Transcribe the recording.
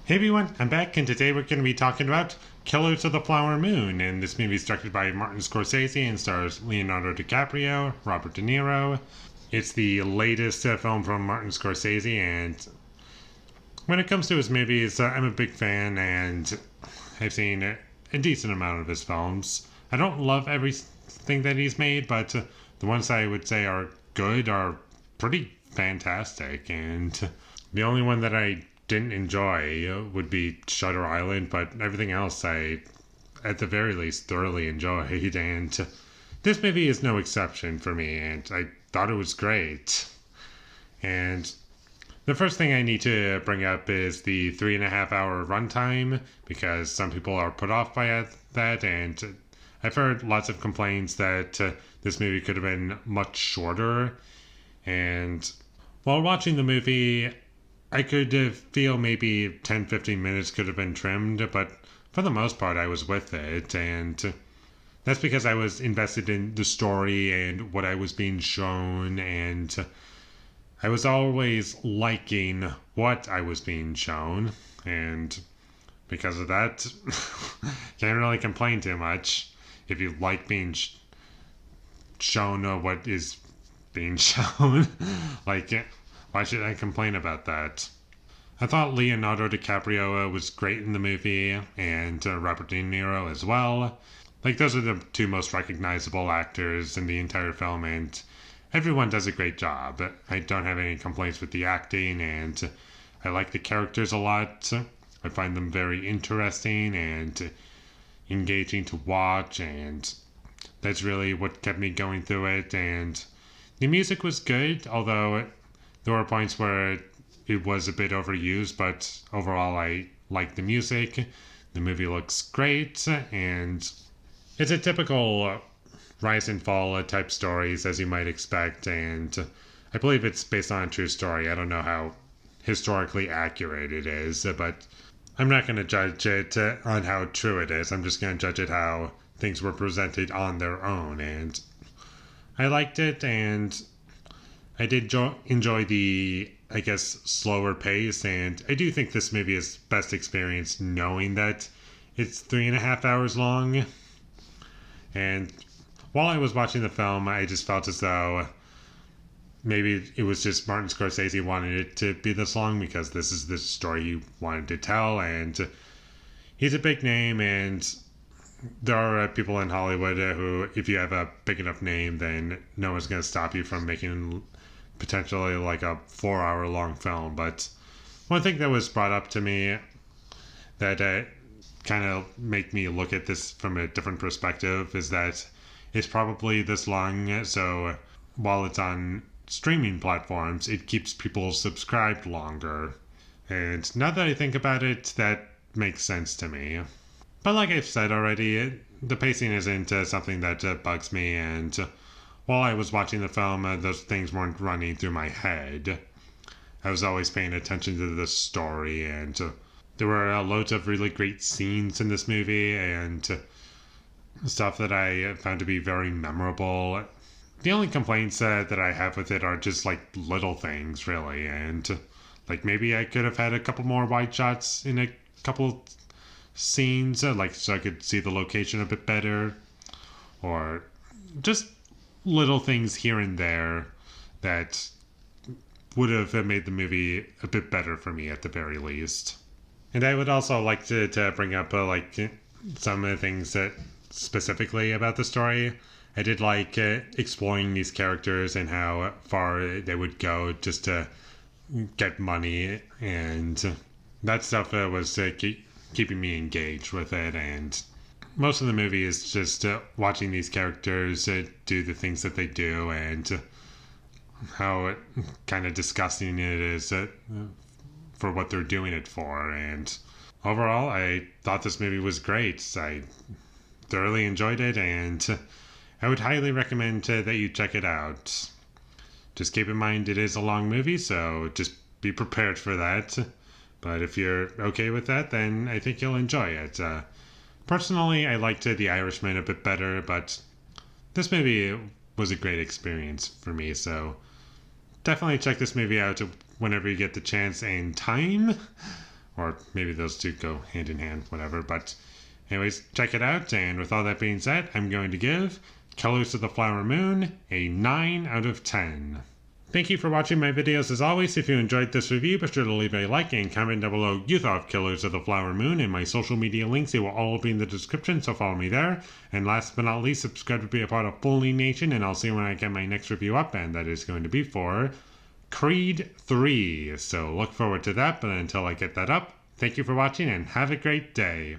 Hey everyone, I'm back, and today we're going to be talking about Killers of the Flower Moon. And this movie is directed by Martin Scorsese and stars Leonardo DiCaprio, Robert De Niro. It's the latest film from Martin Scorsese, and when it comes to his movies, I'm a big fan, and I've seen a decent amount of his films. I don't love everything that he's made, but the ones I would say are good are pretty fantastic, and the only one that I didn't enjoy would be Shutter Island, but everything else I, at the very least, thoroughly enjoyed, and this movie is no exception for me, and I thought it was great. And the first thing I need to bring up is the 3.5 hour runtime, because some people are put off by that, and I've heard lots of complaints that this movie could have been much shorter. And while watching the movie, I could feel maybe 10-15 minutes could have been trimmed, but for the most part, I was with it. And that's because I was invested in the story and what I was being shown, and I was always liking what I was being shown. And because of that, can't really complain too much. If you like being shown what is being shown, like, why should I complain about that? I thought Leonardo DiCaprio was great in the movie, and Robert De Niro as well. Like, those are the two most recognizable actors in the entire film, and everyone does a great job. I don't have any complaints with the acting, and I like the characters a lot. I find them very interesting and engaging to watch, and that's really what kept me going through it. And the music was good, although there were points where it was a bit overused, but overall I like the music. The movie looks great, and it's a typical rise and fall type stories as you might expect, and I believe it's based on a true story. I don't know how historically accurate it is, but I'm not going to judge it on how true it is. I'm just going to judge it how things were presented on their own, and I liked it, and I did enjoy the, I guess, slower pace, and I do think this movie is best experienced knowing that it's 3.5 hours long. And while I was watching the film, I just felt as though maybe it was just Martin Scorsese wanted it to be this long because this is the story he wanted to tell, and he's a big name, and there are people in Hollywood who, if you have a big enough name, then no one's going to stop you from making potentially like a 4 hour long film. But one thing that was brought up to me that kind of make me look at this from a different perspective is that it's probably this long, so while it's on streaming platforms, it keeps people subscribed longer. And now that I think about it, that makes sense to me. But like I've said already, the pacing isn't something that bugs me, and while I was watching the film, those things weren't running through my head. I was always paying attention to the story, and there were loads of really great scenes in this movie, and stuff that I found to be very memorable. The only complaints that I have with it are just like little things, really, and like maybe I could have had a couple more wide shots in a couple scenes, like so I could see the location a bit better, or just little things here and there that would have made the movie a bit better for me at the very least. And I would also like to bring up like some of the things that specifically about the story. I did like exploring these characters and how far they would go just to get money, and that stuff was keeping me engaged with it. And most of the movie is just watching these characters do the things that they do, and how kind of disgusting it is for what they're doing it for. And overall, I thought this movie was great. I thoroughly enjoyed it, and I would highly recommend that you check it out. Just keep in mind it is a long movie, so just be prepared for that. But if you're okay with that, then I think you'll enjoy it. Personally, I liked The Irishman a bit better, but this movie was a great experience for me, so definitely check this movie out whenever you get the chance and time. Or maybe those two go hand in hand, whatever. But anyways, check it out. And with all that being said, I'm going to give Colors of the Flower Moon a 9 out of 10. Thank you for watching my videos as always. If you enjoyed this review, be sure to leave a like and comment down below you thought of Killers of the Flower Moon, and my social media links, they will all be in the description, so follow me there. And last but not least, subscribe to be a part of Foley Nation, and I'll see you when I get my next review up, and that is going to be for Creed 3. So look forward to that, but until I get that up, thank you for watching and have a great day.